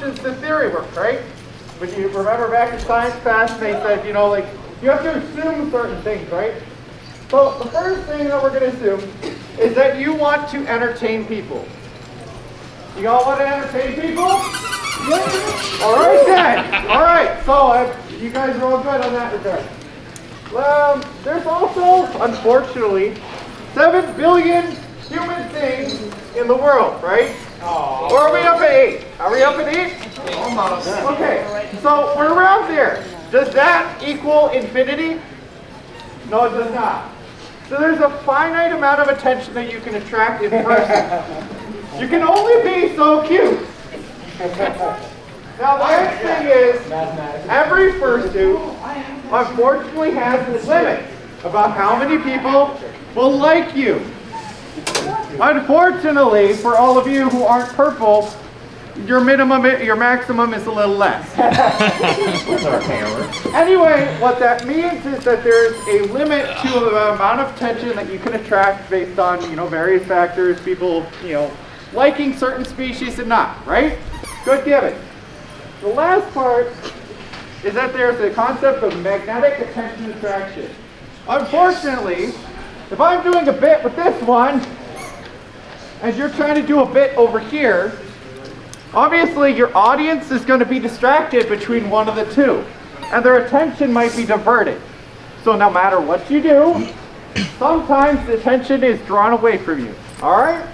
is the theory work, right? When you remember back in science class, they said, you know, like, you have to assume certain things, right? So the first thing that we're going to assume is that you want to entertain people. You all want to entertain people? Yeah. All right then. All right. So you guys are all good on that regard. There's also, unfortunately, 7 billion human things in the world, right? Aww. Or are we up at 8? Are we up at 8? Almost. Okay. So we're around there. Does that equal infinity? No, it does not. So there's a finite amount of attention that you can attract in person. You can only be so cute. Now the next thing is, every fursuit unfortunately has this limit about how many people will like you. Unfortunately, for all of you who aren't purple, your maximum is a little less. Anyway, what that means is that there's a limit to the amount of attention that you can attract based on, you know, various factors, people, you know, liking certain species and not, right? Good given. The last part is that there's a concept of magnetic attention attraction. Unfortunately, if I'm doing a bit with this one, and you're trying to do a bit over here, obviously your audience is going to be distracted between one of the two, and their attention might be diverted. So no matter what you do, sometimes the attention is drawn away from you. Alright?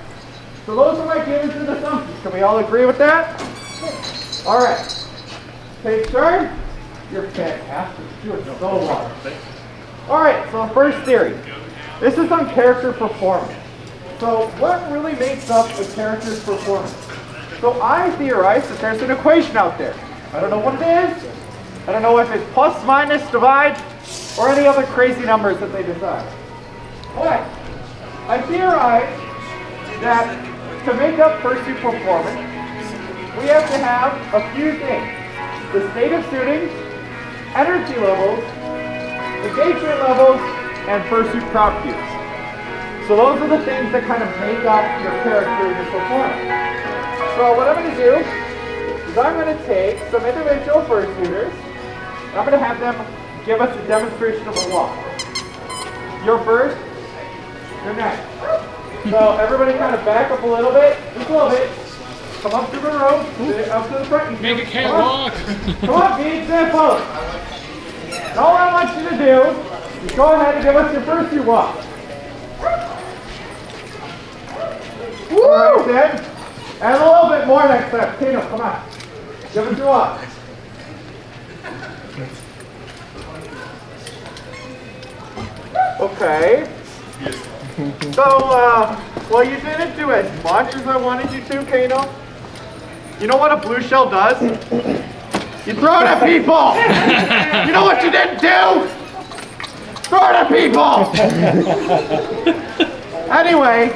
So those are my givens and assumptions. Can we all agree with that? Alright. Take turn. You're fantastic. You're so well. Alright, so the first theory. This is on character performance. So what really makes up a character's performance? So I theorize that there's an equation out there. I don't know what it is. I don't know if it's plus, minus, divide, or any other crazy numbers that they decide. But I theorize that to make up fursuit performance, we have to have a few things. The state of suiting, energy levels, engagement levels, and fursuit prop cues. So those are the things that kind of make up your character in your performance. So what I'm going to do is I'm going to take some individual fursuiters, and I'm going to have them give us a demonstration of a walk. You're first, you're next. So everybody kind of back up a little bit, just a little bit. Come up to the road, up to the front. Make a catwalk. Come on, be example. And all I want you to do is go ahead and give us your fursuit walk. Alright then. And a little bit more next time. Tino, come on. Give us your walk. Okay. So, well, you didn't do as much as I wanted you to, Kano. You know what a blue shell does? You throw it at people! You know what you didn't do? Throw it at people! Anyway,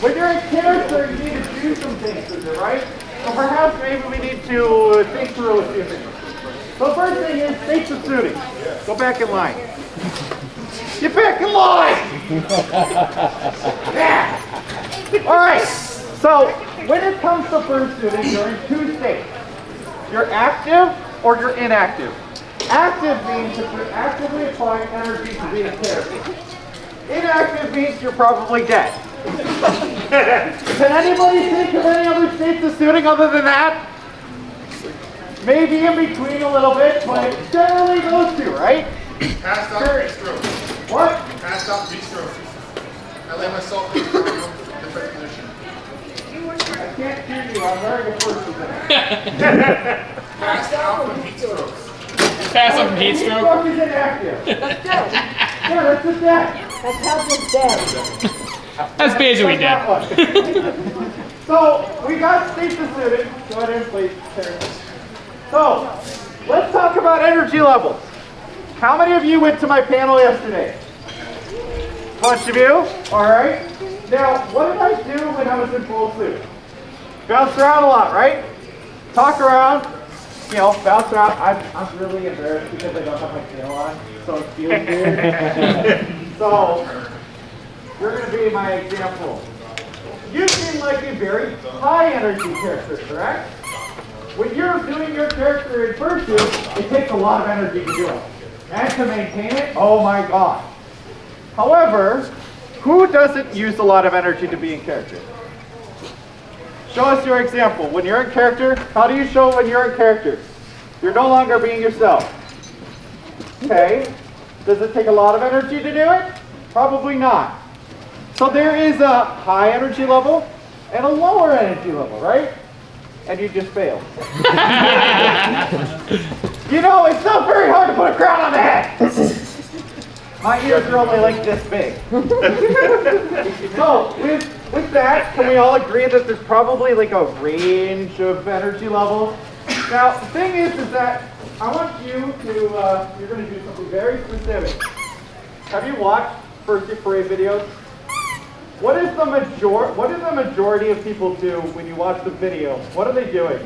when you're in character, you need to do some things with it, right? So perhaps maybe we need to think through a few things. So first thing is states of suiting. Go back in line. Get back in line! Yeah! Alright, so when it comes to fursuiting, you're in two states. You're active or you're inactive. Active means that you're actively applying energy to be in character. Inactive means you're probably dead. Can anybody think of any other states of suiting other than that? Maybe in between a little bit, but generally those two, right? Passed out beat stroke. What? Passed out beat stroke. I lay myself in a different position. I can't hear you. I'm wearing a fursuit. Passed out from heat strokes. Pass out from heat Heat stroke. stroke is inactive. Yeah, that's just that. That's how it's dead. That's basically dead. So, we got states of suiting. Go ahead and please. So, let's talk about energy levels. How many of you went to my panel yesterday? A bunch of you? Alright. Now, what did I do when I was in full suit? Bounce around a lot, right? Talk around, you know, bounce around. I'm really embarrassed because I don't have my tail on, so it feels weird. So, you're going to be my example. You seem like a very high energy character, correct? when you're doing your character in Fursuit, it takes a lot of energy to do it. And to maintain it, oh my god. However, who doesn't use a lot of energy to be in character? Show us your example. When you're in character, how do you show when you're in character? You're no longer being yourself. Okay. Does it take a lot of energy to do it? Probably not. So there is a high energy level and a lower energy level, right? And you just failed. You know, it's not very hard to put a crown on the head. My ears are only like this big. So, with that, can we all agree that there's probably like a range of energy levels? Now, the thing is that I want you to, you're going to do something very specific. Have you watched Fursuit Parade videos? What do the majority of people do when you watch the video? What are they doing?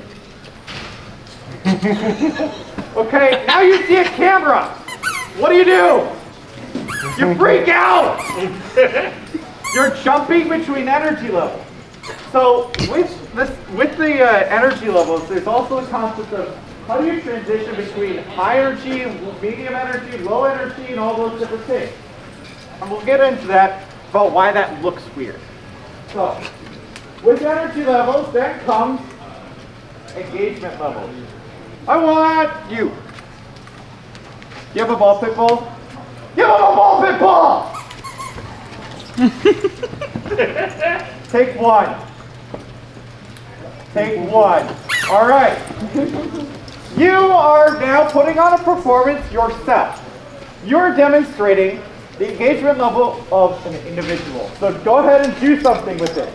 Okay, now you see a camera. What do? You freak out! You're jumping between energy levels. So with the energy levels, there's also a concept of how do you transition between high energy, medium energy, low energy, and all those different things. And we'll get into that about why that looks weird. So with energy levels, then comes engagement levels. I want you. You have a ball pit ball? Give him a ball pit ball! Take one. Take one. All right. You are now putting on a performance yourself. You're demonstrating the engagement level of an individual. So go ahead and do something with it.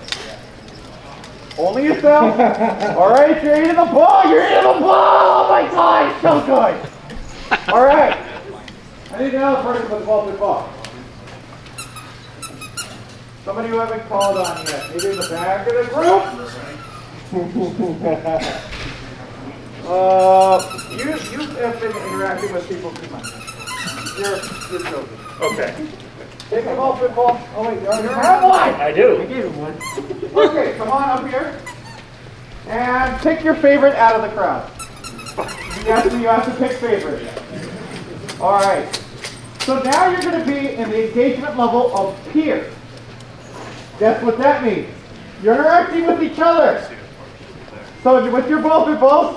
Only yourself. All right, you're eating the ball. You're eating the ball. Oh my God, it's so good. All right. I need another person with the ball pit ball. Somebody who haven't called on yet. Maybe in the back of the group. You have been interacting with people too much. You're joking. Okay. Take the ball pit ball. Oh wait, you already have one. I do. I gave him one. Okay, come on up here. And pick your favorite out of the crowd. You have to pick favorite. All right. So now you're going to be in the engagement level of peers. That's what that means. You're interacting with each other. So with your ball pit balls,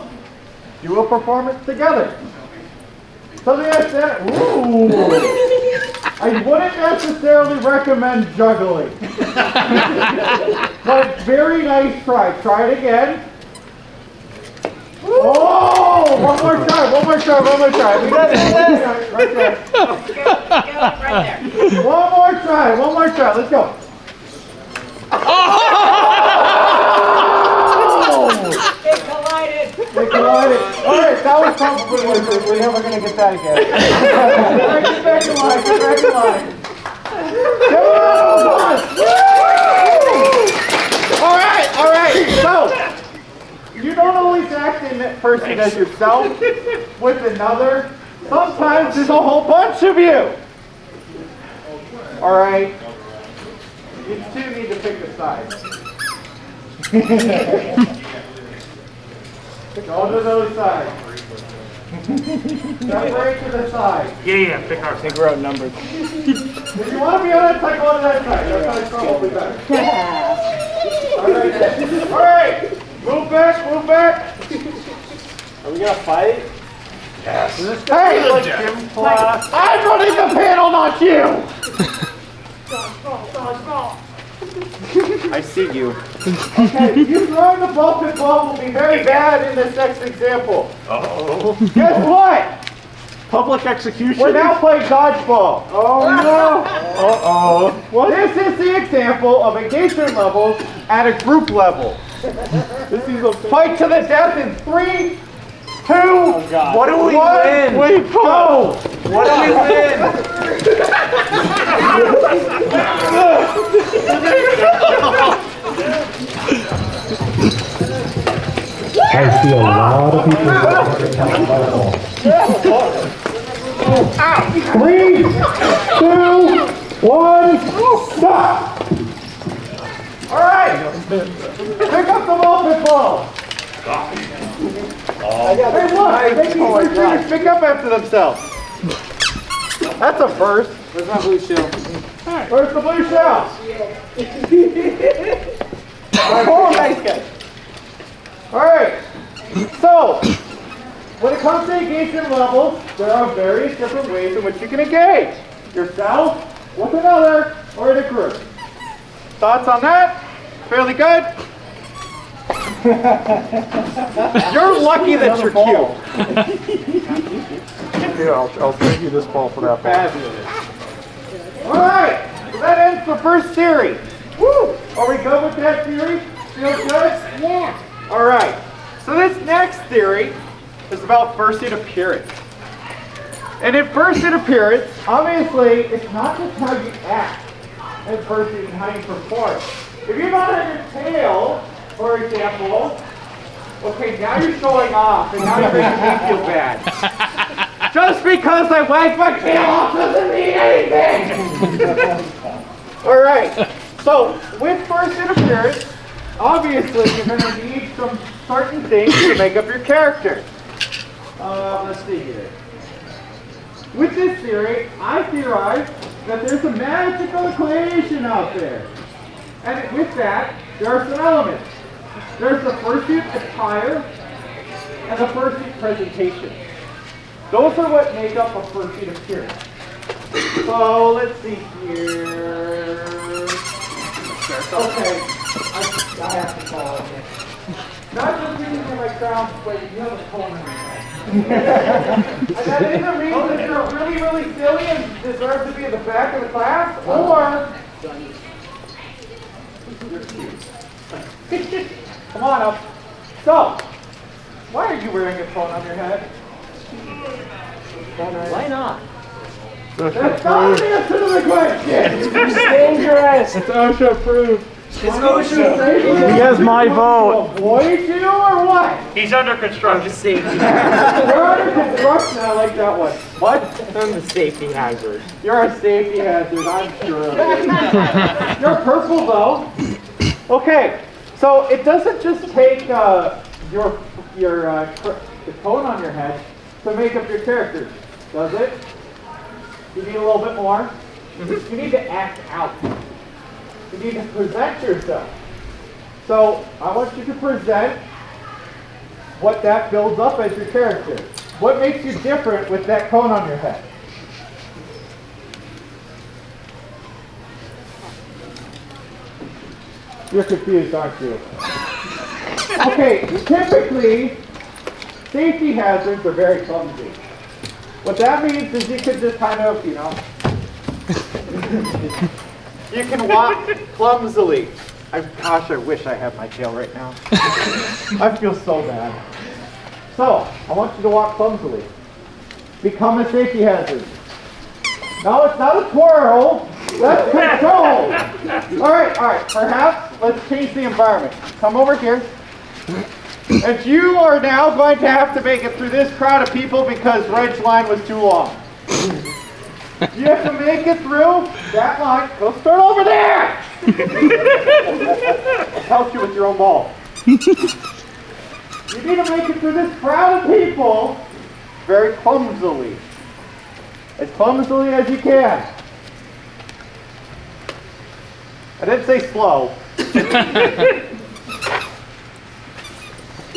do a performance together. Something like that. Ooh. I wouldn't necessarily recommend juggling. But very nice try. Try it again. Oh! One more try. We got it. Right there. Right there. One more try. Let's go. They collided. All right, that was probably worth it. We're never going to get that again. All right, get back in line. Give it a round of applause. All right. So, you don't always act in person as yourself with another. Sometimes there's a whole bunch of you. All right. You two need to pick a side. Go to those sides. Separate to the side. Yeah, pick our We're outnumbered. If you want to be on that side, go to that side. That side's probably better. All right. Move back. Are we gonna fight? Yes. Hey, I'm running the panel, not you. I see you. Okay, you throwing the ball pit ball will be very bad in this next example. Uh-oh. Guess what? Public execution? We're now playing dodgeball. Oh no! Uh-oh. What? This is the example of engagement levels at a group level. This is a Fight to the death in 3, 2, God. What do we 1. win? We go. What do we win? I see a lot of people. 3, 2, 1, stop! All right, pick up the ball pit ball. Hey, look, they're making fursuiters pick up after themselves. That's a first. Where's my blue shell? Where's the blue shell? Oh, nice guy. All right. So, when it comes to engagement levels, there are various different ways in which you can engage. Yourself, with another, or in a group. Thoughts on that? Fairly good? You're lucky that you're cute. Here, I'll trade you this ball for that ball. Fabulous. All right, so that ends the first series. Woo! Are we good with that theory? Feel good? Yeah. All right. So this next theory is about fursuit appearance. And in fursuit appearance, obviously, it's not just how you act in fursuit and how you perform. If you don't have your tail, for example, okay, now you're showing off, and now you're making me feel bad. Just because I wag my tail off doesn't mean anything! All right, so with fursuit appearance, obviously you're going to need some certain things to make up your character. Let's see here. With this theory, I theorize that there's a magical equation out there. And with that, there are some elements. There's the fursuit attire and the fursuit presentation. Those are what make up a fursuit appearance. So let's see here. Okay, I have to call it here. Not just reading for my crown, but you have a cone in your head. And that either means that you're really, really silly and deserve to be in the back of the class, or you're cute. Come on up. So, why are you wearing a phone on your head? Why not? That's not the answer to the question! It's dangerous! It's OSHA approved. It's OSHA safe. He has my vote. Avoid you or what? He's under construction. You're under construction, I like that one. What? I'm the safety hazard. You're a safety hazard, I'm sure of it. You're purple though. Okay, so it doesn't just take the tone on your head to make up your character, does it? You need a little bit more. You need to act out. You need to present yourself. So I want you to present what that builds up as your character. What makes you different with that cone on your head? You're confused, aren't you? Okay, typically, safety hazards are very clumsy. What that means is you could just kind of, you know, you can walk clumsily. Gosh, I wish I had my tail right now. I feel so bad. So, I want you to walk clumsily. Become a safety hazard. No, it's not a twirl. That's control. All right. Perhaps let's change the environment. Come over here. And you are now going to have to make it through this crowd of people because Reg's line was too long. You have to make it through that line. Go start over there. I'll help you with your own ball. You need to make it through this crowd of people very clumsily. As clumsily as you can. I didn't say slow.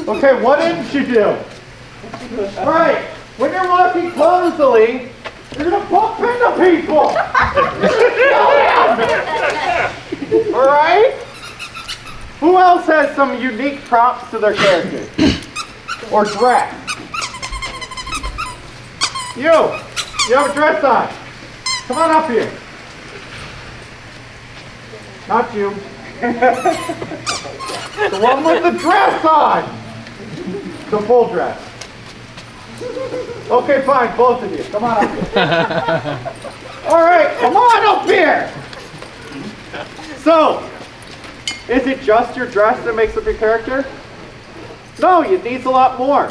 Okay, what didn't you do? Alright, when you're walking clumsily, you're going to bump into people! Alright? Who else has some unique props to their character? Or dress? You have a dress on. Come on up here. Not you. The one with the dress on. The full dress. Okay, fine, both of you. Come on up here. All right, come on up here. So, is it just your dress that makes up your character? No, it needs a lot more.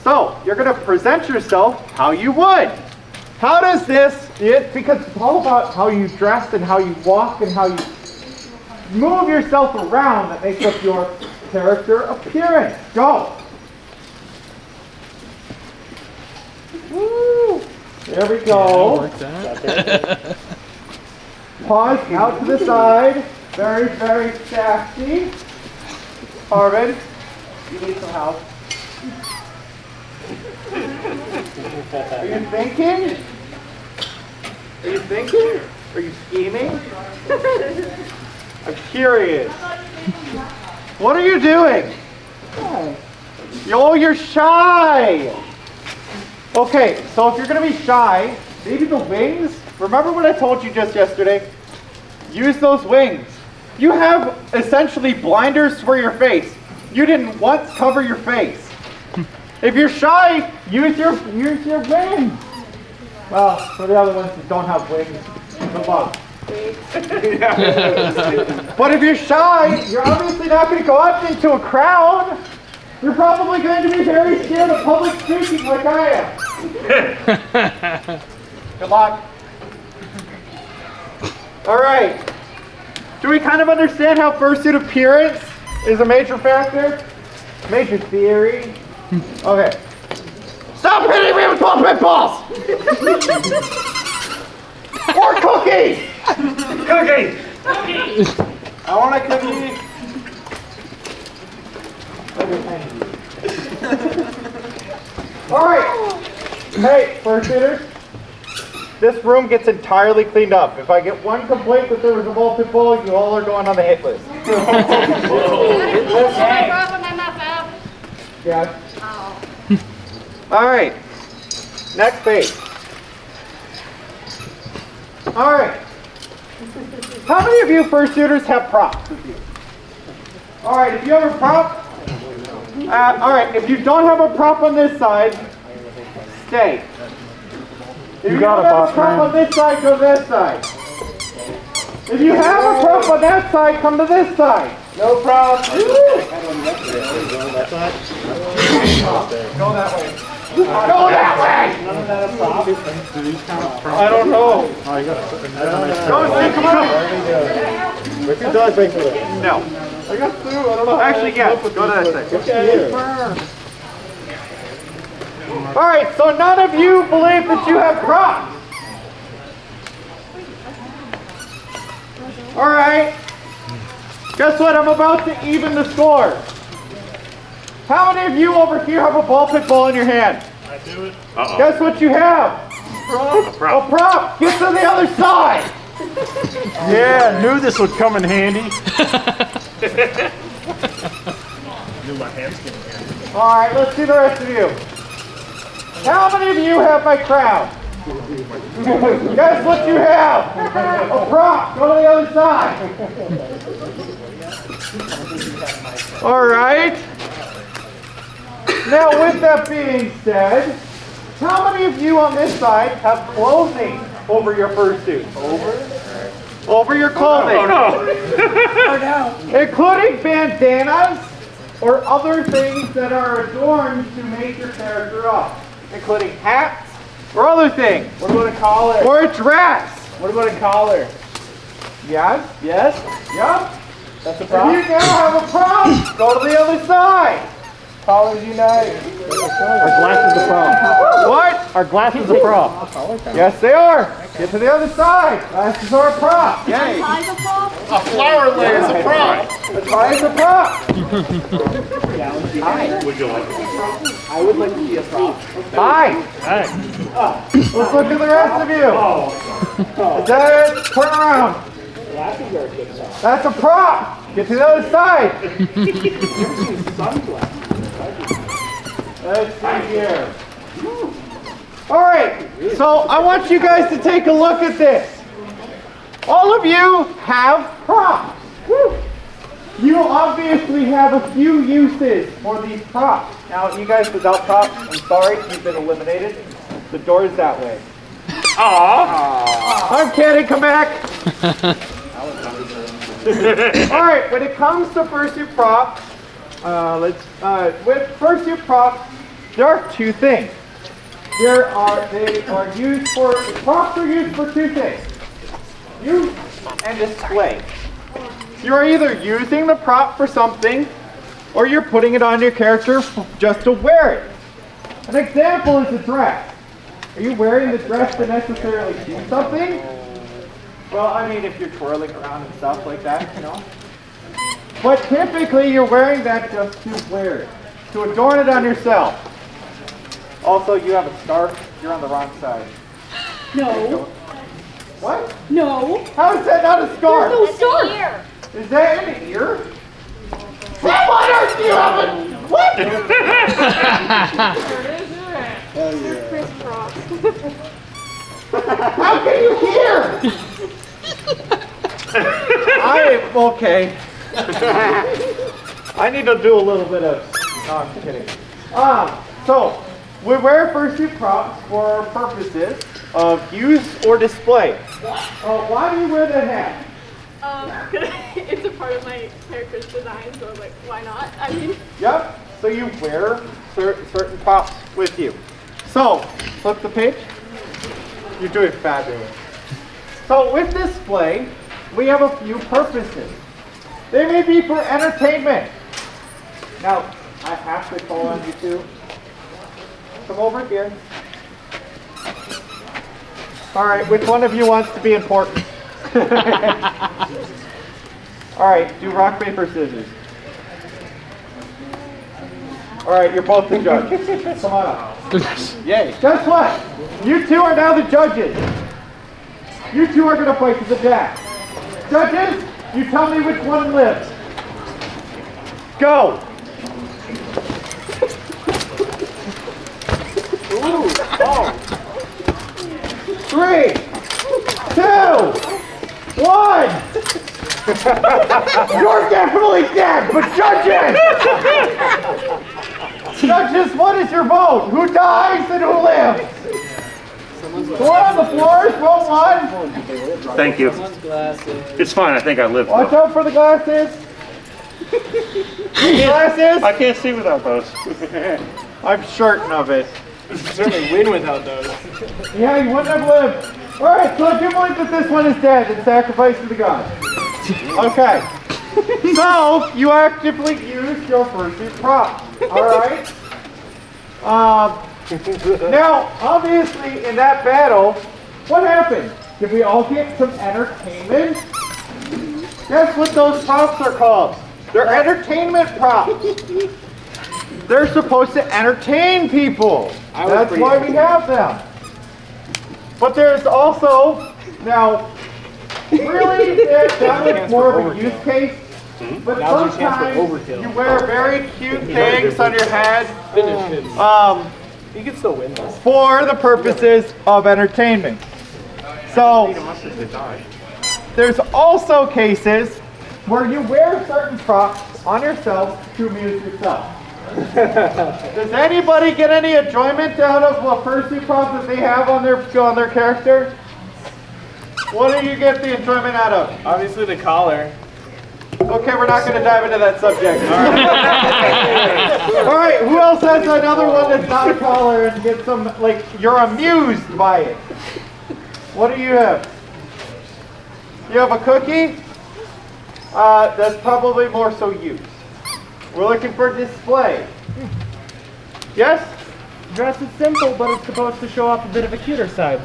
So, you're going to present yourself how you would. How does this, because it's all about how you dress and how you walk and how you move yourself around that makes up your character appearance. Go. There we go. Pause out to the side. Very, very sassy. Arvin, you need some help. Are you thinking? Are you thinking? Are you scheming? I'm curious. What are you doing? Oh, you're shy. Okay, so if you're gonna be shy, maybe the wings. Remember what I told you just yesterday? Use those wings. You have essentially blinders for your face. You didn't once cover your face. If you're shy, use your wings. Well, for the other ones that don't have wings, good luck. But if you're shy, you're obviously not going to go up into a crowd. You're probably going to be very scared of public speaking like I am. Good luck. All right. Do we kind of understand how fursuit appearance is a major factor? Major theory? Okay. Stop hitting me with ball pitballs! Or cookies! Cookies! I want a cookie. Alright. Hey, fursuiters. This room gets entirely cleaned up. If I get one complaint that there was a ball pitball, you all are going on the hit list. Yeah. Alright. Next page. Alright. How many of you fursuiters have props with you? Alright, if you have a prop, alright, if you don't have a prop on this side, stay. If you don't have a prop on this side, go this side. If you have a prop on that side, come to this side. No prop. Go that way. Go that way! None of that a prop? Do these count as props? I don't know. Oh, you got to Go, come on! Where's your dog break for it? No. I got two. I don't know. Actually, yeah. Go to that side. Alright, so none of you believe that you have props. Alright. Guess what? I'm about to even the score. How many of you over here have a ball pit ball in your hand? I do it. Guess what you have? A prop. Get to the other side. Yeah, knew this would come in handy. Knew my hands getting handy. Alright, let's see the rest of you. How many of you have my crown? Guess what you have? A prop. Go to the other side. Alright. Now with that being said, how many of you on this side have clothing over your fursuit? Over your clothing. Oh no. Including bandanas or other things that are adorned to make your character up. Including hats or other things. What about a collar? Or a dress. What about a collar? Yes? Yes? Yep. That's a If prop? you now have a prop, go to the other side. Collars unite. Our glass is a prop. What? Our glass is a prop. Yes, they are. Get to the other side. Glasses are a prop. Yay. A flower lay is a prop. That's why it's a prop. Would you like it? I would like to see a prop. Hi. Hey. Let's look at the rest of you. Is that it? Turn around. That's a prop. Get to the other side. Let's see here. Alright, so I want you guys to take a look at this. All of you have props. You obviously have a few uses for these props. Now, you guys without props, I'm sorry, you've been eliminated. The door is that way. Aww. I'm kidding, come back. Alright, when it comes to fursuit props, with fursuit props, there are two things. Props are used for two things. Use and display. You're either using the prop for something, or you're putting it on your character just to wear it. An example is a dress. Are you wearing the dress to necessarily do something? Well, I mean, if you're twirling around and stuff like that, you know. But typically, you're wearing that just to wear it, to adorn it on yourself. Also, you have a scarf. You're on the wrong side. No. What? No. How is that not a scarf? No scarf. Is that in the ear? What on earth do you have a... What? How can you hear? Okay. I need to do a little bit of... No, I'm kidding. So, we wear fursuit props for purposes of use or display. Why do you wear that hat? It's a part of my character's design, so I was like, why not? I mean, Yep. So you wear certain props with you. So, flip the page. You're doing fabulous. So with display, we have a few purposes. They may be for entertainment. Now, I have to call on you two. Come over here. All right, which one of you wants to be important? All right, do rock, paper, scissors. All right, you're both the judge. Come on up. Yay. Guess what? You two are now the judges. You two are going to fight to the death. Judges, you tell me which one lives. Go. Ooh, oh. 3, 2, 1. You're definitely dead, but judges! Judges, what is your vote? Who dies and who lives? Four on the floor, vote one. Thank you. It's fine, I think I live. Watch out for the glasses. Glasses? I can't see without those. I'm certain of it. You certainly win without those. Yeah, you wouldn't have lived. Alright, so I do believe that this one is dead and sacrificed to the gods. Okay. So, you actively use your fursuit prop. Alright? Now, obviously, in that battle, what happened? Did we all get some entertainment? Guess what those props are called? They're entertainment props. They're supposed to entertain people. That's why we have them. But there's also, now, really, that was more of a use case. But sometimes you wear very cute things on your head. You can still win this. For the purposes of entertainment. So, there's also cases where you wear certain props on yourself to amuse yourself. Does anybody get any enjoyment out of a fursuit prop that they have on their character? What do you get the enjoyment out of? Obviously the collar. Okay, we're not going to dive into that subject. All right, who else has another one that's not a collar and get some, like, you're amused by it? What do you have? You have a cookie? That's probably more so use. We're looking for display. Yes? Dress is simple, but it's supposed to show off a bit of a cuter side.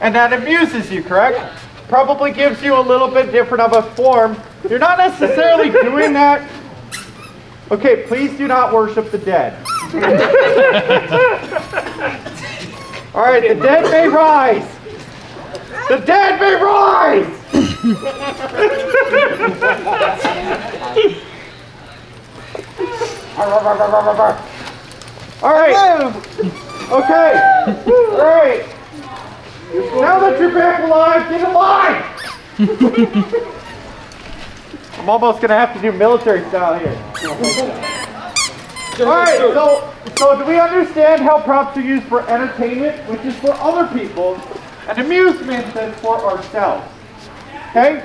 And that amuses you, correct? Probably gives you a little bit different of a form. You're not necessarily doing that. Okay, please do not worship the dead. All right, the dead may rise. The dead may rise! All right. Okay. All right. Now that you're back alive, get alive! I'm almost going to have to do military style here. Alright, so do we understand how props are used for entertainment, which is for other people, and amusement that's for ourselves? Okay?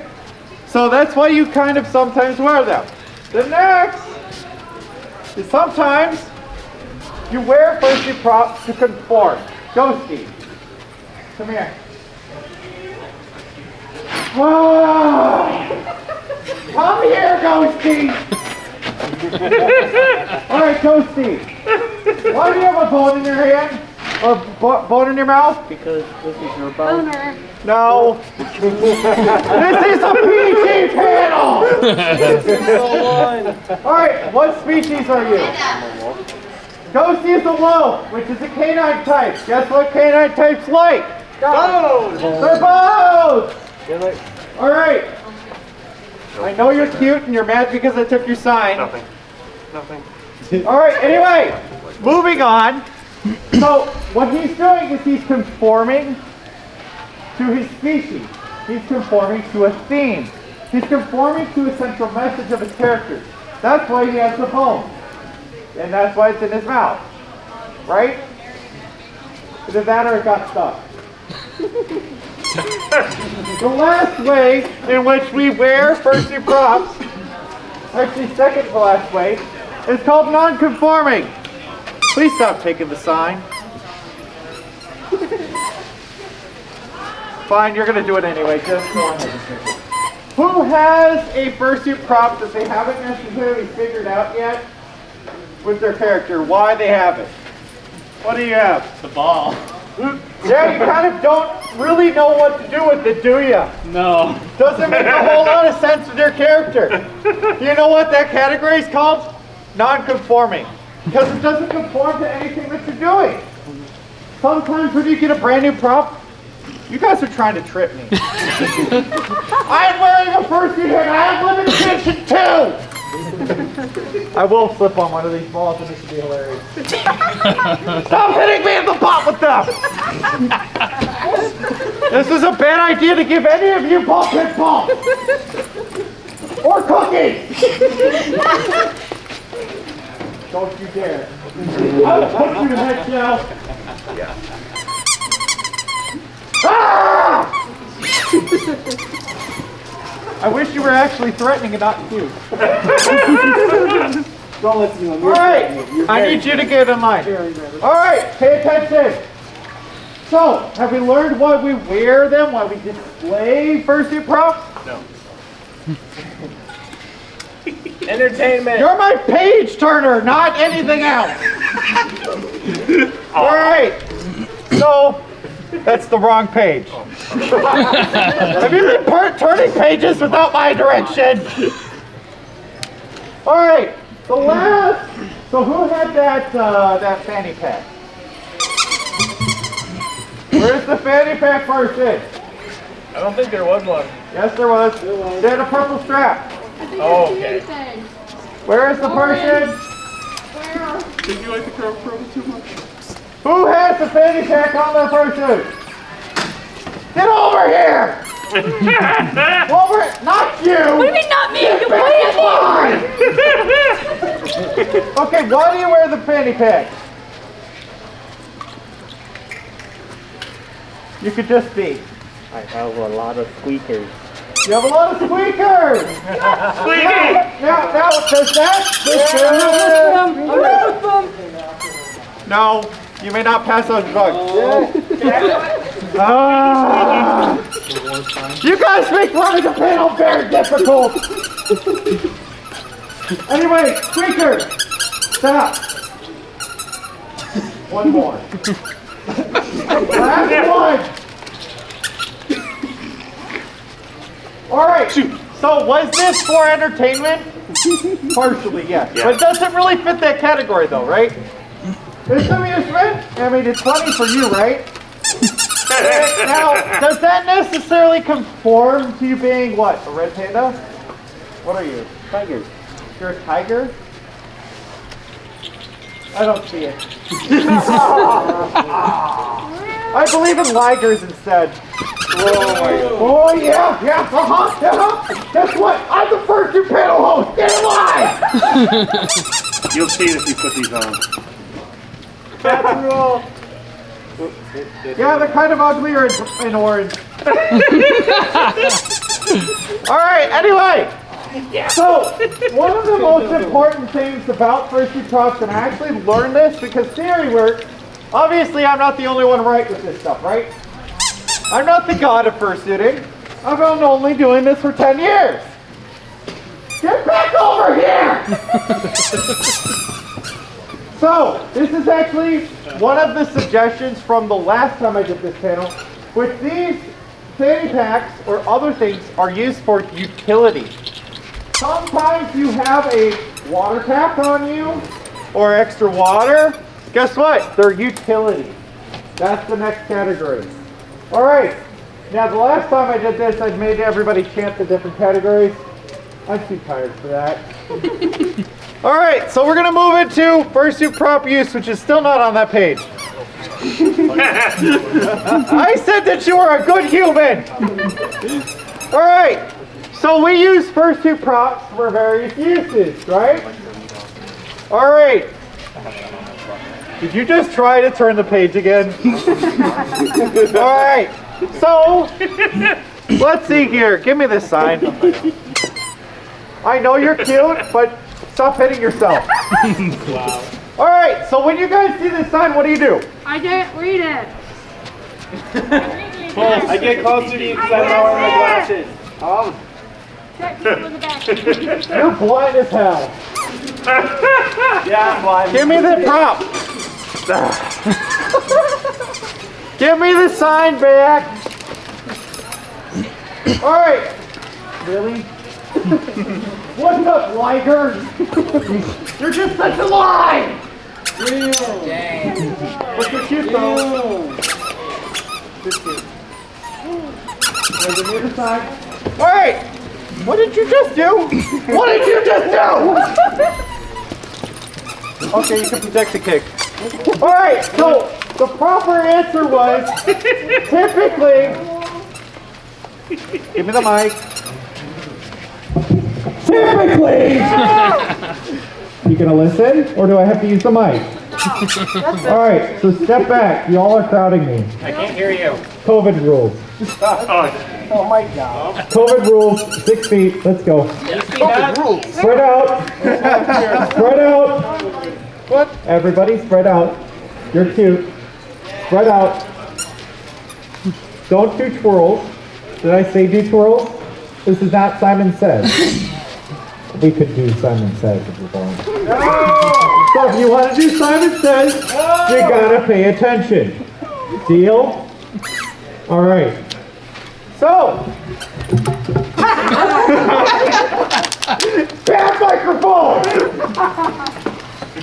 So that's why you kind of sometimes wear them. The next is sometimes you wear fursuit props to conform. Ghosty. Come here. Oh, come here, Ghosty. All right, Ghosty. Why do you have a bone in your hand? Or bone in your mouth? Because this is your bone. Boner. No. This is a PG panel! Alright, what species are you? Ghosty is a wolf, which is a canine type. Guess what canine types like? Bones! They're both! You're like, Alright. I know you're cute and you're mad because I took your sign. nothing. Nothing. Alright, anyway, moving on. So, what he's doing is he's conforming to his species. He's conforming to a theme. He's conforming to a central message of his characters. That's why he has the bone. And that's why it's in his mouth. Right? Either that or it got stuck. The last way in which we wear fursuit props, actually second to last way, is called non-conforming. Please stop taking the sign. Fine, you're gonna do it anyway, just go ahead and take it. Who has a fursuit prop that they haven't necessarily figured out yet with their character, why they have it? What do you have? The ball. Yeah, you kind of don't really know what to do with it, do you? No. Doesn't make a whole lot of sense with their character. You know what that category is called? Non-conforming. Because it doesn't conform to anything that you're doing. Sometimes when you get a brand new prop, you guys are trying to trip me. I'm wearing a fursuit and I have limitation too! I will flip on one of these balls and this would be hilarious. Stop hitting me in the butt with them! This is a bad idea to give any of you ball pit balls! Or cookies! Don't you dare. I'll punch you in the head now. Ah! I wish you were actually threatening and not cute. don't listen to him. Alright, I need you to get in line. Alright, pay attention. So, have we learned why we wear them, why we display fursuit props? No. Entertainment. You're my page turner, not anything else. Alright, so that's the wrong page. Have you been turning pages without my direction? Alright, the last, so who had that fanny pack? Where's the fanny pack person? I don't think there was one. Yes, there was. They had a purple strap. Oh, okay. Where is the person? Where? Did you like the curl probe too much? Who has the fanny pack on their fursuit? Get over here! Over, not you! What do you mean not me? Get back in line! Okay, why do you wear the fanny pack? You could just be. I have a lot of squeakers. You have a lot of squeakers! Now, does that... No, you may not pass those drugs. You guys make running the panel very difficult! Anyway, squeaker! Stop! One more. Last one! Alright, so was this for entertainment? Partially, yes. But it doesn't really fit that category though, right? It's amusement. I mean, it's funny for you, right? Now, does that necessarily conform to you being what? A red panda? What are you? Tiger. You're a tiger? I don't see it. I believe in ligers instead. Oh yeah, uh-huh. Guess what? I'm the fursuit panel host. Get in line! You'll see it if you put these on. Yeah, they're kind of uglier in orange. Alright, anyway. So, one of the most important things about fursuit props, and I actually learned this because theory work, obviously I'm not the only one right with this stuff, right? I'm not the god of fursuiting. I've been only doing this for 10 years. Get back over here! So, this is actually one of the suggestions from the last time I did this panel, which these fanny packs or other things are used for utility. Sometimes you have a water tap on you or extra water. Guess what? They're utility. That's the next category. All right. Now, the last time I did this, I made everybody chant the different categories. I'm too tired for that. All right, so we're gonna move into fursuit prop use, which is still not on that page. I said that you were a good human. All right, so we use fursuit props for various uses, right? All right. Did you just try to turn the page again? All right, so let's see here. Give me this sign. I know you're cute, but stop hitting yourself. Wow. All right, so when you guys see this sign, what do? I can't read it. I get closer to you because I'm not wearing my glasses. Check people in the back. You're blind as hell. Yeah, I'm blind. Give me the prop. Give me the sign back. All right. Really? What's up, liger? You're just such a lie! What's your cute though? Give me the sign. All right. What did you just do? What did you just do? Okay, you can project the kick. All right, so the proper answer was typically. Give me the mic. Typically. You gonna listen, or do I have to use the mic? All right, so step back. Y'all are crowding me. I can't hear you. COVID rules. Oh my God. COVID rules. 6 feet. Let's go. COVID rules. Spread out. Spread out. What? Everybody, spread out. You're cute. Spread out. Don't do twirls. Did I say do twirls? This is not Simon Says. We could do Simon Says if you're going. So if you want to do Simon Says, you gotta pay attention. Deal? All right. So. Bad microphone!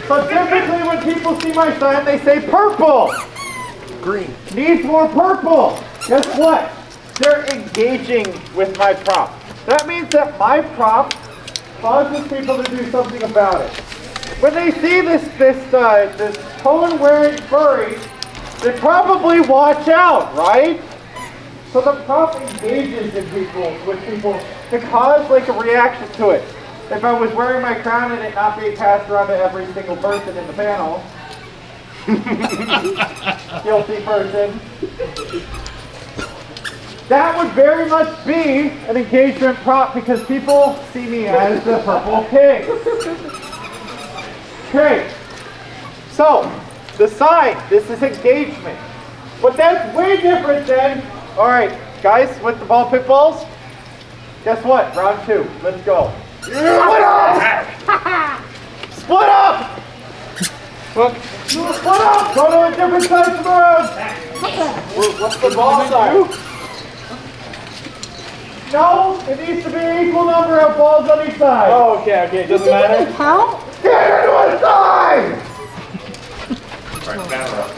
So typically when people see my sign, they say purple. Green. Needs more purple. Guess what? They're engaging with my prop. That means that my prop causes people to do something about it. When they see this tone-wearing furry, they probably watch out, right? So the prop engages with people to cause like a reaction to it. If I was wearing my crown and it not being passed around to every single person in the panel, guilty person, that would very much be an engagement prop because people see me as the purple king. Okay, so the sign, this is engagement. But that's way different than, all right, guys with the ball pit balls, guess what? Round 2, let's go. Split up! Split up! Split up! Go to a different side of the room! What's the ball side? No, it needs to be an equal number of balls on each side. Oh, okay, it doesn't matter. Count? Get into a side!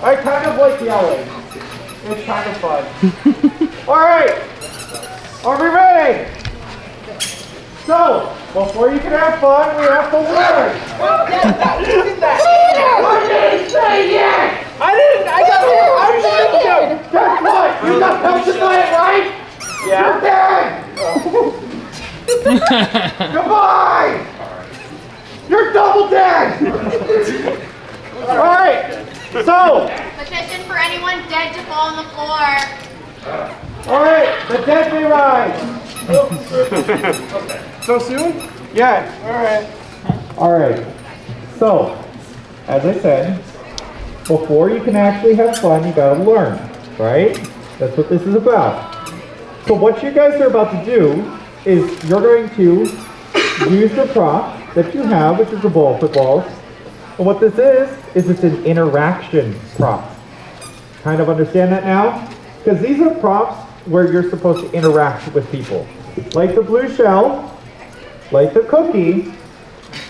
I kind of like yelling. It's kind of fun. Alright, are we ready? So, before you can have fun, we have to learn. You did that. I didn't say yes! I didn't. I got it. Guess what? You got touched by it, right? You're dead! Goodbye! You're double dead! Alright, so. Petition for anyone dead to fall on the floor. Alright, the dead may rise. So soon? Yeah. Alright. So, as I said, before you can actually have fun, you gotta learn, right? That's what this is about. So what you guys are about to do is you're going to use the prop that you have, which is the ball pit balls, And what this is it's an interaction prop. Kind of understand that now? Because these are props where you're supposed to interact with people. Like the blue shell, like the cookie,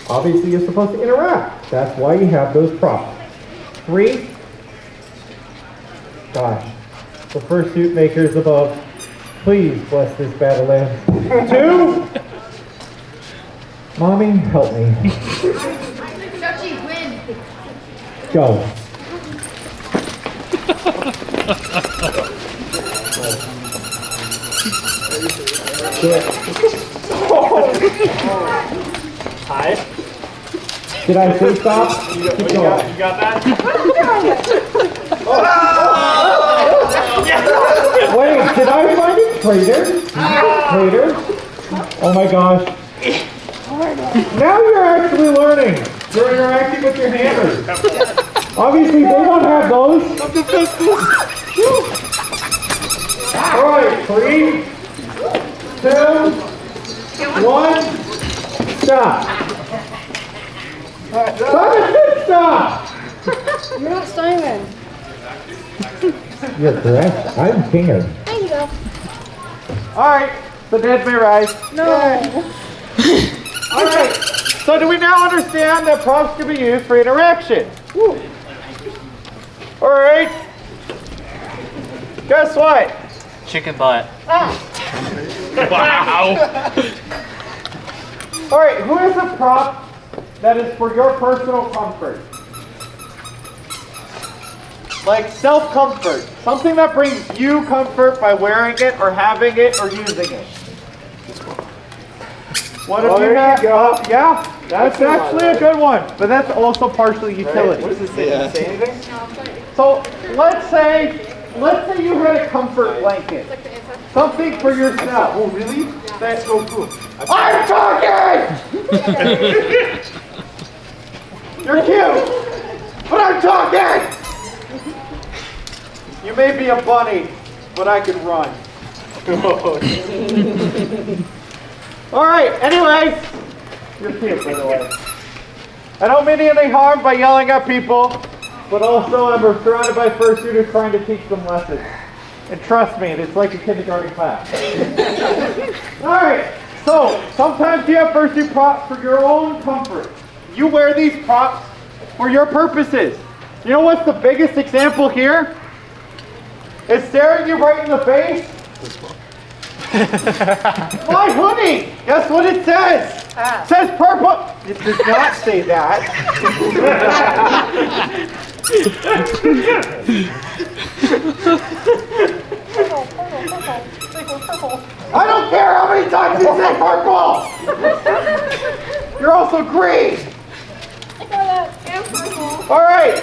obviously you're supposed to interact. That's why you have those props. 3, gosh, the fursuit makers above, please bless this Battleland. 2, Mommy, help me. Chucky, win. Go. Hi. Did I say stop? You got that? Wait, did I find a traitor? Traitor? Oh my gosh. Now you're actually learning. You're interacting with your hammers. Obviously, they don't have those. All right, 3, 2, 1, stop. Stop! You're not Simon. You're correct. I'm Kinger. There you go. All right, the dead may rise. No. All right, so do we now understand that props can be used for interaction? Woo. All right. Guess what? Chicken butt. Wow. All right, who has a prop that is for your personal comfort? Like self-comfort. Something that brings you comfort by wearing it or having it or using it. What if you have? Yeah, that's actually a good one, but that's also partially utility. What does it say? Say anything? So let's say you had a comfort blanket, something for yourself. Oh, really? That's so cool. I'm talking. You're cute, but I'm talking. You may be a bunny, but I can run. All right, anyways, you're cute, by the way. I don't mean any harm by yelling at people, but also I'm surrounded by fursuiters trying to teach them lessons. And trust me, it's like a kindergarten class. All right, so sometimes you have fursuit props for your own comfort. You wear these props for your purposes. You know what's the biggest example here? It's staring you right in the face. My hoodie! Guess what it says? It says purple. It does not say that. I don't care how many times you say purple! You're also green! Alright.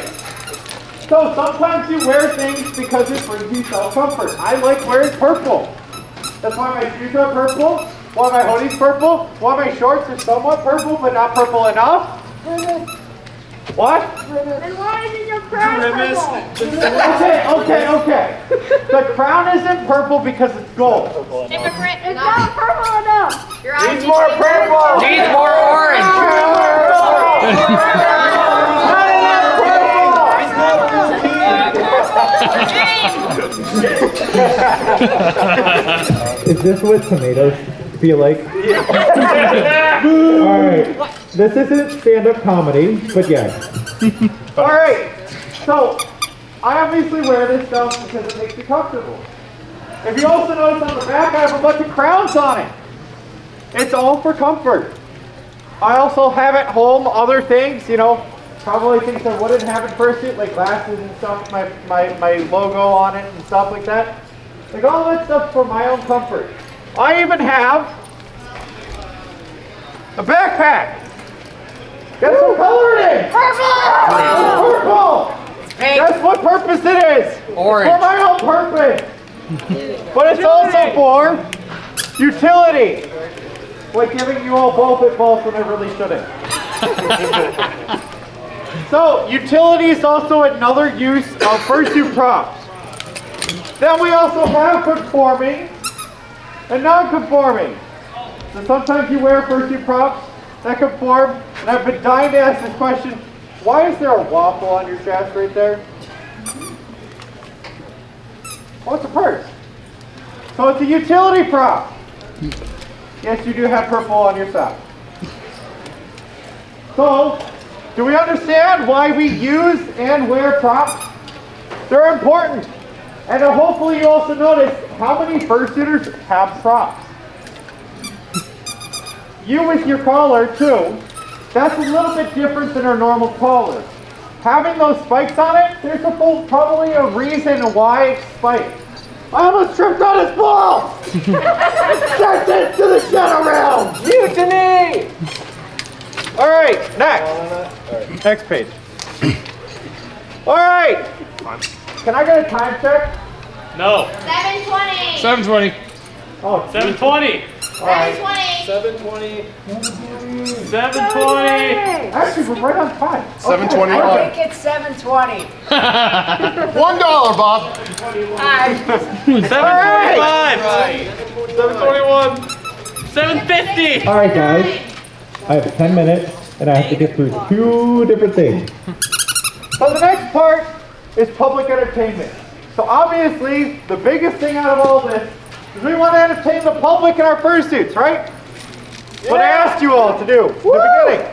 So sometimes you wear things because it brings you self-comfort. I like wearing purple. That's why my shoes are purple, why my hoodie's purple, why my shorts are somewhat purple, but not purple enough. What? And why isn't your crown purple? Okay. The crown isn't purple because it's gold. Hypocrite. It's not purple enough. Your eyes Needs more purple! Needs more orange. Is this what tomatoes feel like? Alright, this isn't stand-up comedy, but yes. Alright, so I obviously wear this stuff because it makes me comfortable. If you also notice on the back, I have a bunch of crowns on it. It's all for comfort. I also have at home other things, you know, probably things I wouldn't have in fursuit, like glasses and stuff, my logo on it and stuff like that. Like all that stuff for my own comfort. I even have a backpack. Guess what color it is? Purple! Purple! Guess what purpose it is? Orange. For my own purpose. But it's also for utility. Like giving you all both advice when I really shouldn't. So, utility is also another use of fursuit props. Then we also have conforming and non-conforming. So sometimes you wear fursuit props that conform, and I've been dying to ask this question, why is there a waffle on your chest right there? Oh, it's a purse. So it's a utility prop. Yes, you do have purple on your sock. So, do we understand why we use and wear props? They're important. And hopefully you also notice how many fursuiters have props. You with your collar too. That's a little bit different than our normal collar. Having those spikes on it, there's probably a reason why it's spiked. I almost tripped on his ball! Sent it to the shadow realm! Mutiny! Alright, next. Next page. Alright. Can I get a time check? No. 7:20. 7:20. Oh, 7:20. 7:20. 7:20. 7:20. actually, we're right on time. 7:21. I think it's 7:20. $1, Bob. 7:25. 7:21. 7:50. All right, guys. I have 10 minutes, and I have to get through 2 different things. So the next part is public entertainment. So obviously, the biggest thing out of all this is we want to entertain the public in our fursuits, right? What I asked you all to do in the beginning.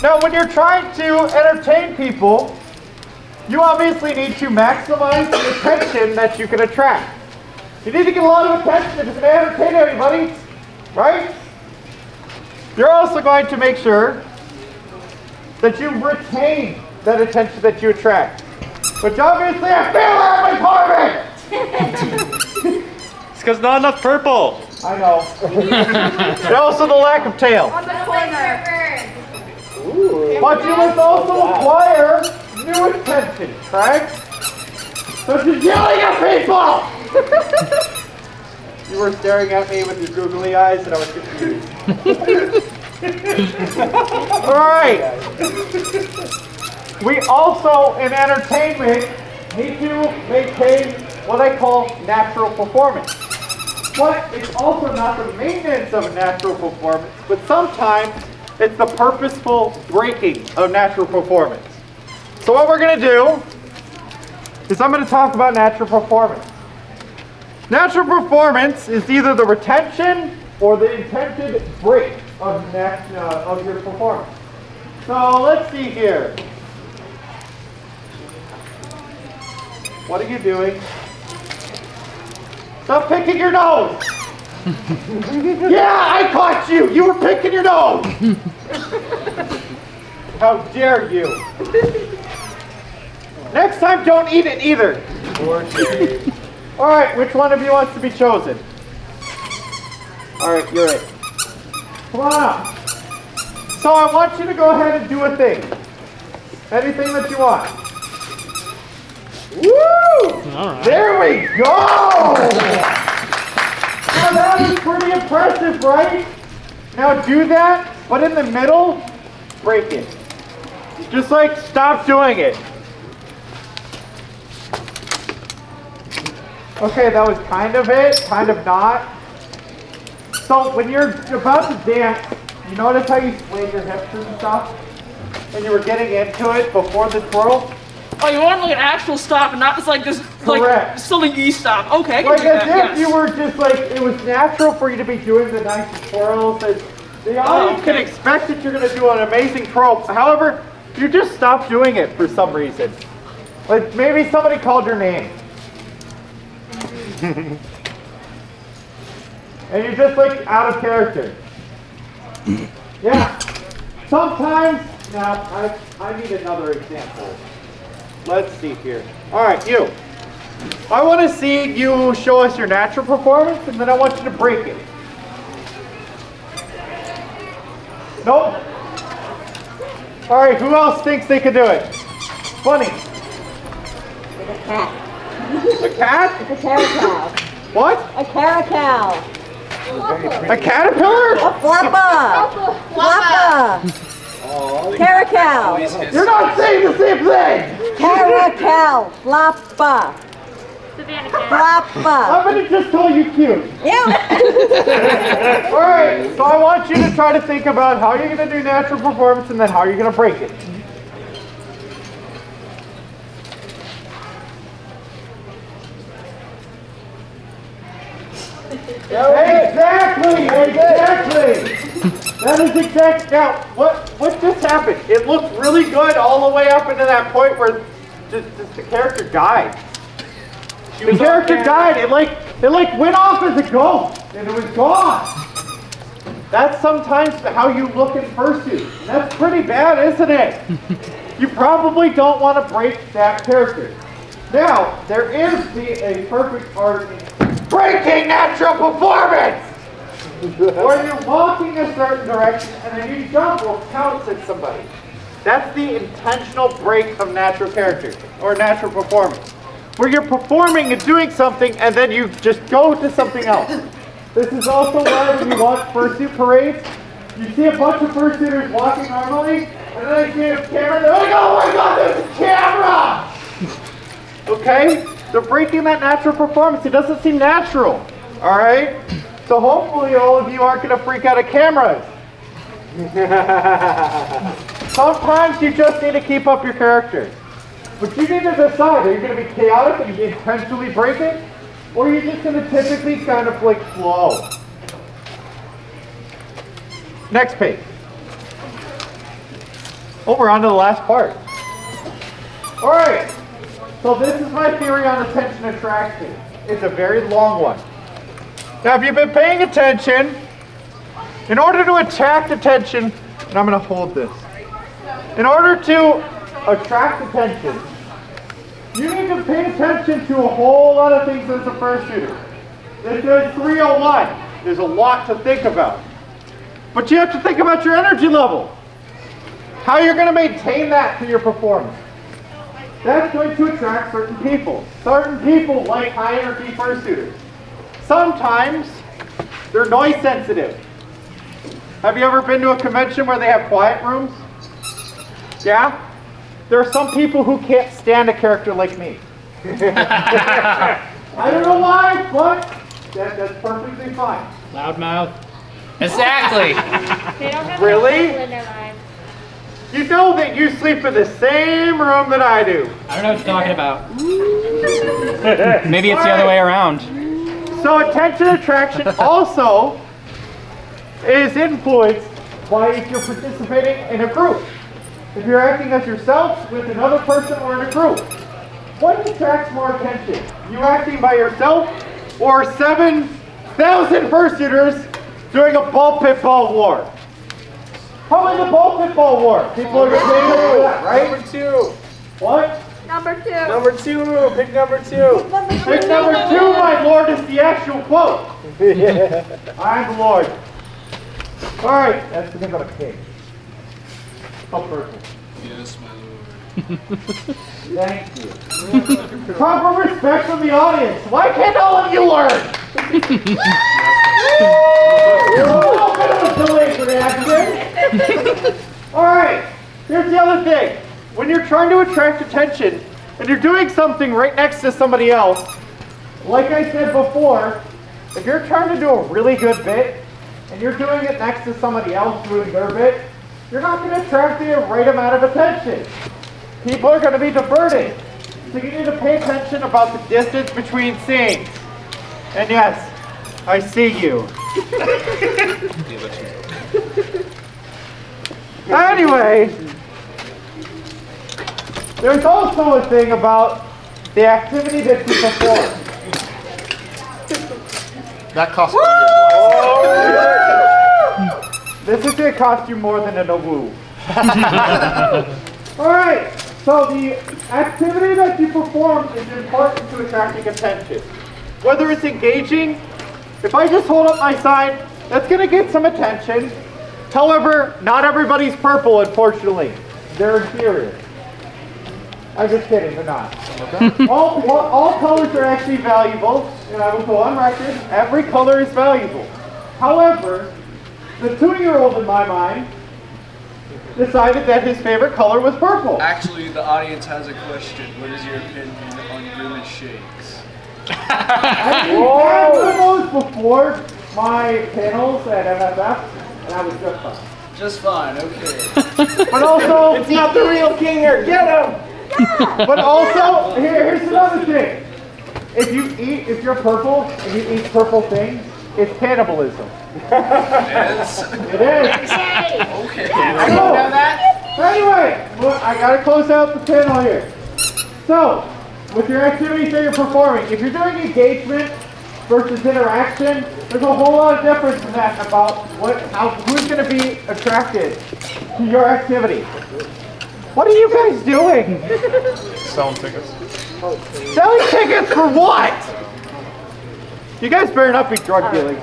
Now, when you're trying to entertain people, you obviously need to maximize the attention that you can attract. You need to get a lot of attention if it's going to entertain everybody, right? You're also going to make sure that you retain that attention that you attract. Which obviously I feel out of my apartment! It's because not enough purple. I know. And also the lack of tail. On the corner. But you must also acquire new attention, correct? Such as yelling at people! You were staring at me with your googly eyes and I was confused. Alright. We also, in entertainment, need to maintain what I call natural performance. But it's also not the maintenance of natural performance, but sometimes it's the purposeful breaking of natural performance. So what we're going to do is I'm going to talk about natural performance. Natural performance is either the retention or the intended break of your performance. So let's see here. What are you doing? Stop picking your nose! Yeah, I caught you! You were picking your nose! How dare you! Next time, don't eat it either! Alright, which one of you wants to be chosen? Alright, you're it. Come on up. So I want you to go ahead and do a thing. Anything that you want. Woo! Alright. There we go! Now that is pretty impressive, right? Now do that, but in the middle, break it. Just like stop doing it. Okay, that was kind of it, kind of not. So when you're about to dance, you notice how you swayed your hips and stuff? And you were getting into it before the twirl? Oh, you want like an actual stop and not just like this, Correct. like silly stop. Okay, I can Like do as that, if yes. you were just like, it was natural for you to be doing the nice twirls. And the audience can okay. expect that you're going to do an amazing twirl. However, you just stopped doing it for some reason. Like maybe somebody called your name. And you're just like out of character. Yeah. Sometimes, now I need another example. Let's see here. All right, you. I want to see you show us your natural performance, and then I want you to break it. Nope. All right, who else thinks they can do it? Funny. Like a cat. A cat? A caracal. What? A caracal. A caterpillar? A flappa. Flappa. Caracal. You're not saying the same thing. Caracal. Flappa. Savannah cat. Flappa. I'm gonna just call you cute. Yeah. All right, so I want you to try to think about how you're gonna do natural performance and then how you're gonna break it. Exactly! That is exact. Now, what just happened? It looked really good all the way up into that point where just the character died. The character died. It like went off as a ghost, and it was gone. That's sometimes how you look in fursuit. That's pretty bad, isn't it? You probably don't want to break that character. Now, there is a perfect art in breaking natural performance! Where you're walking a certain direction and then you jump or pounce at somebody. That's the intentional break of natural character or natural performance. Where you're performing and doing something and then you just go to something else. This is also why when you watch fursuit parades, you see a bunch of fursuiters walking normally and then they see a camera and they're like, oh my god, there's a camera! Okay? They're breaking that natural performance. It doesn't seem natural. Alright? So hopefully all of you aren't going to freak out at cameras. Sometimes you just need to keep up your character. But you need to decide, are you going to be chaotic and intentionally break it? Or are you just going to typically kind of like flow? Next page. Oh, we're on to the last part. Alright. So this is my theory on attention attraction. It's a very long one. Now, if you've been paying attention, in order to attract attention, and I'm going to hold this. In order to attract attention, you need to pay attention to a whole lot of things as a fursuiter. This is 301. There's a lot to think about. But you have to think about your energy level. How you're going to maintain that to your performance. That's going to attract certain people. Certain people like high energy fursuiters. Sometimes they're noise sensitive. Have you ever been to a convention where they have quiet rooms? Yeah? There are some people who can't stand a character like me. I don't know why, but that's perfectly fine. Loudmouth. Exactly. They don't have Really? people in their lives. You know that you sleep in the same room that I do. I don't know what you're talking about. Maybe it's the other way around. So attention attraction also is influenced by if you're participating in a group. If you're acting as yourself with another person or in a group. What attracts more attention? You acting by yourself or 7,000 fursuiters doing a ball pit ball war? Probably the ball pit ball war. People are going to say that, right? Number 2. What? Number 2. Number 2. Pick number 2. Pick number 2, my lord, is the actual quote. I'm the lord. Alright, that's because I'm a king. Oh, perfect. Yes, my lord. Thank you. Proper respect from the audience. Why can't all of you learn? A little bit of a delayed reaction. Alright, here's the other thing. When you're trying to attract attention and you're doing something right next to somebody else, like I said before, if you're trying to do a really good bit and you're doing it next to somebody else doing their bit, you're not going to attract the right amount of attention. People are going to be diverted. So you need to pay attention about the distance between scenes. And yes, I see you. Anyway, there's also a thing about the activity that you perform. That costs This is going to cost you more than a woo. Alright, so the activity that you perform is important to attracting attention. Whether it's engaging, if I just hold up my sign, that's going to get some attention. However, not everybody's purple, unfortunately. They're inferior. I'm just kidding, they're not. All colors are actually valuable, and I will go on record, every color is valuable. However, the 2-year-old in my mind decided that his favorite color was purple. Actually, the audience has a question. What is your opinion on Grimace shakes? I had one of those before my panels at MFF, and I was just fine. Just fine, okay. But also, It's not the real Kinger. Get him! but also, here's another thing. if you're purple and you eat purple things, it's cannibalism. It is. Okay. I know that. Anyway, I gotta close out the panel here. So, with your activities that you're performing, if you're doing engagement versus interaction, there's a whole lot of difference in that about who's gonna be attracted to your activity. What are you guys doing? Selling tickets. Selling tickets for what? You guys better not be drug dealing.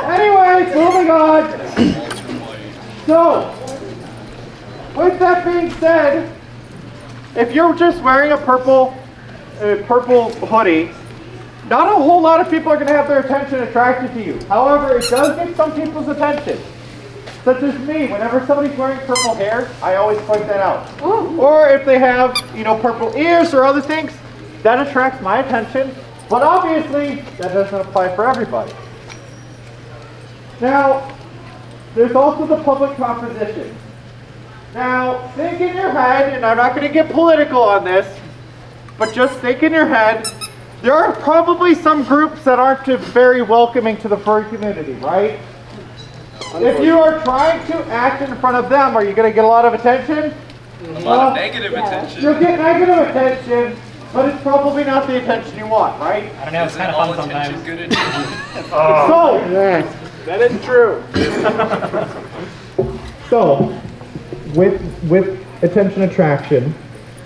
Anyways, moving on. So, with that being said, if you're just wearing a purple hoodie, not a whole lot of people are going to have their attention attracted to you. However, it does get some people's attention. Such as me, whenever somebody's wearing purple hair, I always point that out. Or if they have, purple ears or other things, that attracts my attention. But obviously, that doesn't apply for everybody. Now, there's also the public composition. Now, think in your head, and I'm not going to get political on this, but just think in your head, there are probably some groups that aren't very welcoming to the furry community, right? If you are trying to act in front of them, are you going to get a lot of attention? A lot of negative attention. You'll get negative attention, but it's probably not the attention you want, right? I don't know, it's kind of fun sometimes. Good attention. So, that is true. So, with attention attraction,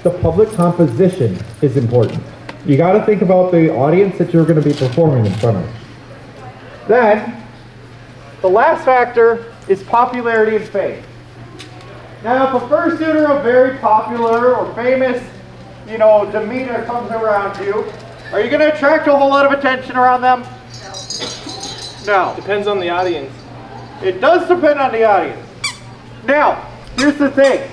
the public composition is important. You got to think about the audience that you're going to be performing in front of. Then, the last factor is popularity and fame. Now, if a fursuiter of very popular or famous, demeanor comes around you, are you going to attract a whole lot of attention around them? No. Depends on the audience. It does depend on the audience. Now, here's the thing.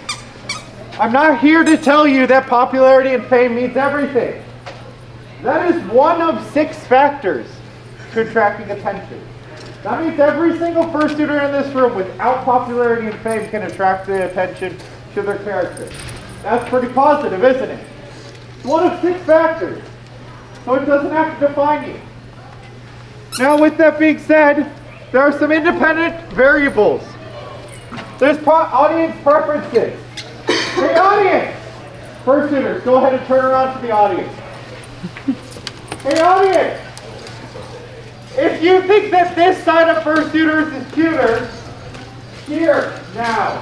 I'm not here to tell you that popularity and fame means everything. That is one of 6 factors to attracting attention. That means every single fursuiter in this room without popularity and fame can attract the attention to their character. That's pretty positive, isn't it? It's one of 6 factors, so it doesn't have to define you. Now, with that being said, there are some independent variables. There's audience preferences. Hey, audience! Fursuiters, go ahead and turn around to the audience. Hey, audience! If you think that this side of fursuiters is cuter, here, now.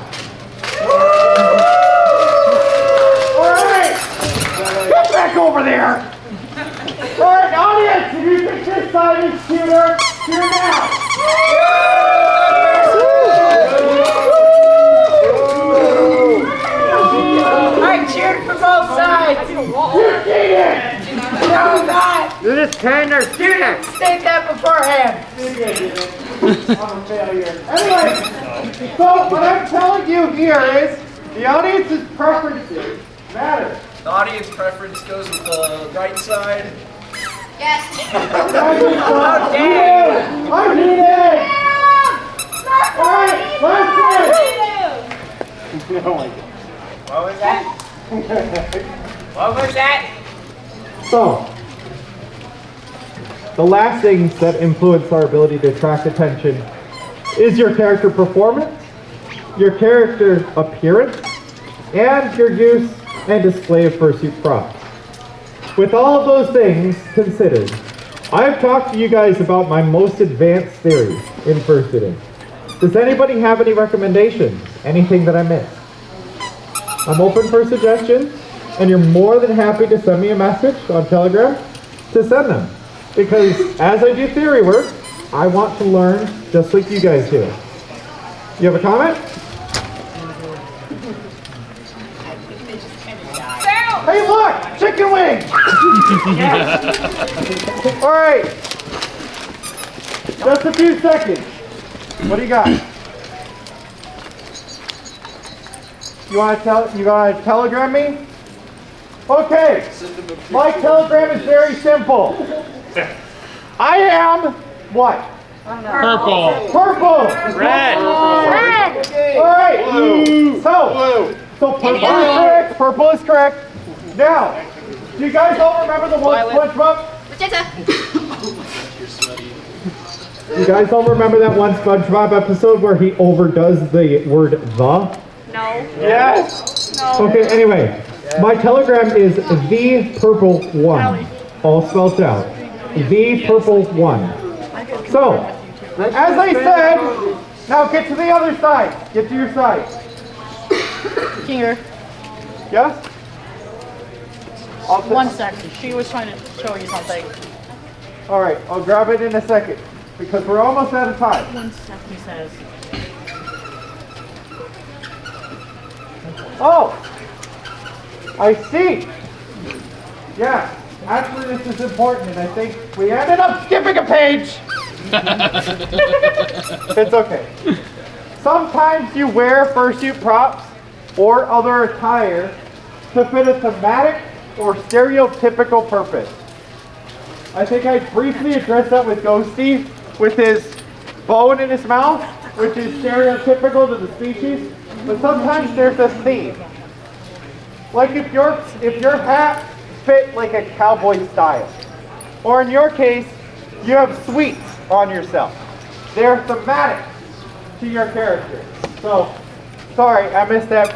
Alright! Get back over there! Alright, audience, if you think this side is cuter, here now! I cheered for both sides. You cheated! No, not. You're just paying their students! State that beforehand. I'm a failure. Anyway, so what I'm telling you here is the audience's preferences matter. The audience preference goes with the right side. Yes. Oh, dang! I need it! Alright, last thing! Oh my God. What was that? What was that? So, the last things that influence our ability to attract attention is your character performance, your character appearance, and your use and display of fursuit props. With all of those things considered, I've talked to you guys about my most advanced theory in fursuiting. Does anybody have any recommendations? Anything that I missed? I'm open for suggestions, and you're more than happy to send me a message on Telegram to send them. Because as I do theory work, I want to learn just like you guys do. You have a comment? Hey, look! Chicken wings! Alright. Just a few seconds. What do you got? You want to telegram me? Okay. My telegram is very simple. I am what? Purple. Purple. Red. Alright. So, So purple is correct. Purple is correct. Now, do you guys all remember the one SpongeBob? You guys all remember that one SpongeBob episode where he overdoes the word the? No. Yes. No. Okay, anyway. My telegram is the purple one. All spelled out. The purple one. So, as I said, now get to the other side. Get to your side. Kinger, Yes? 1 second. She was trying to show you something. Alright, I'll grab it in a second. Because we're almost out of time. 1 second, he says. Oh! I see! Yeah, actually this is important and I think we ended up skipping a page! It's okay. Sometimes you wear fursuit props or other attire to fit a thematic or stereotypical purpose. I think I briefly addressed that with Ghosty with his bone in his mouth, which is stereotypical to the species, but sometimes there's a theme. Like if your hat fit like a cowboy style, or in your case, you have sweets on yourself. They're thematic to your character. So, sorry, I missed that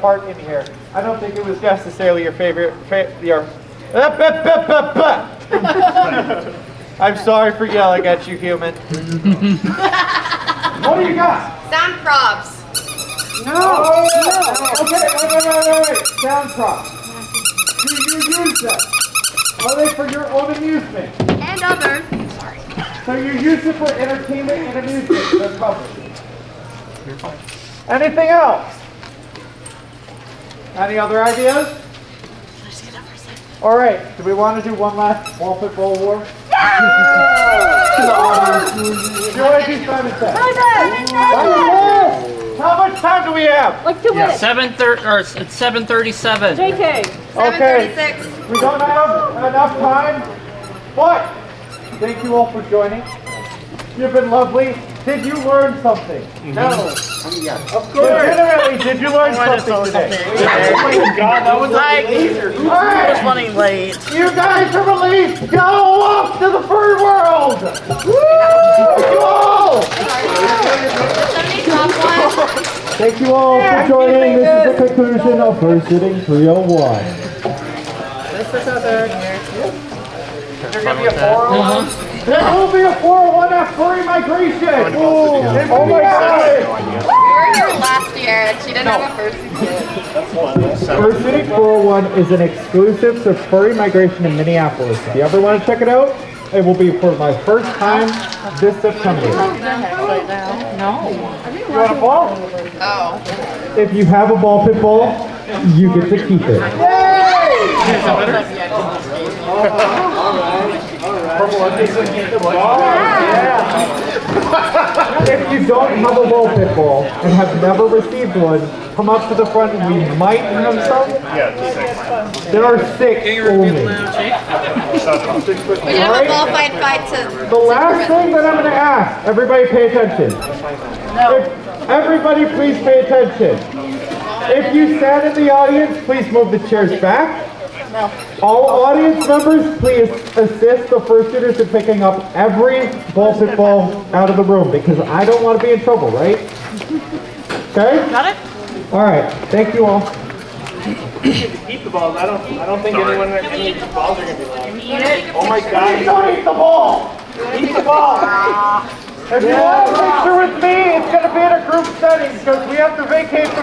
part in here. I don't think it was necessarily your favorite, I'm sorry for yelling at you, human. What do you got? Sound props. No! Okay, wait. Sound props. Do you use them? Are they for your own amusement? And others. So you use it for entertainment and amusement. They're covered. Anything else? Any other ideas? All right. Do we want to do one last ball pit bowl war? Yeah! Do you want to do Simon Says? How much time do we have? Like 2 minutes. 7:37. JK. Okay. 7:36. We don't have enough time, but thank you all for joining. You've been lovely. Did you learn something? No. Yes. Of course. Legitimately, did you learn something today? Oh my god, that was like, it was running late. You guys are released. Go off to the fur world. Woo! You all. Thank you all for joining. This is the conclusion of Fursuiting 301. There's going to be a 401? There will be a 401 at furry migration! Oh my god! We were here last year and she didn't have a fursuit kit. Fursuiting 401 is an exclusive to furry migration in Minneapolis. If you ever want to check it out, it will be for my first time this September. No. You want a ball? Oh. If you have a ball pit ball, you get to keep it. If you don't have a ball pit ball and have never received one, come up to the front and we might have some. There are 6 only. We did have a ball fight to... The last thing that I'm going to ask, everybody pay attention. Everybody please pay attention. If you sat in the audience, please move the chairs back. All audience members, please assist the fursuiters in picking up every ball pit ball out of the room because I don't want to be in trouble, right? Okay? Got it? All right. Thank you all. Keep the balls. I don't think any balls are gonna be loud. Oh my God! Don't eat the ball. Eat the ball. If you want a picture with me, it's going to be in a group setting because we have to vacate.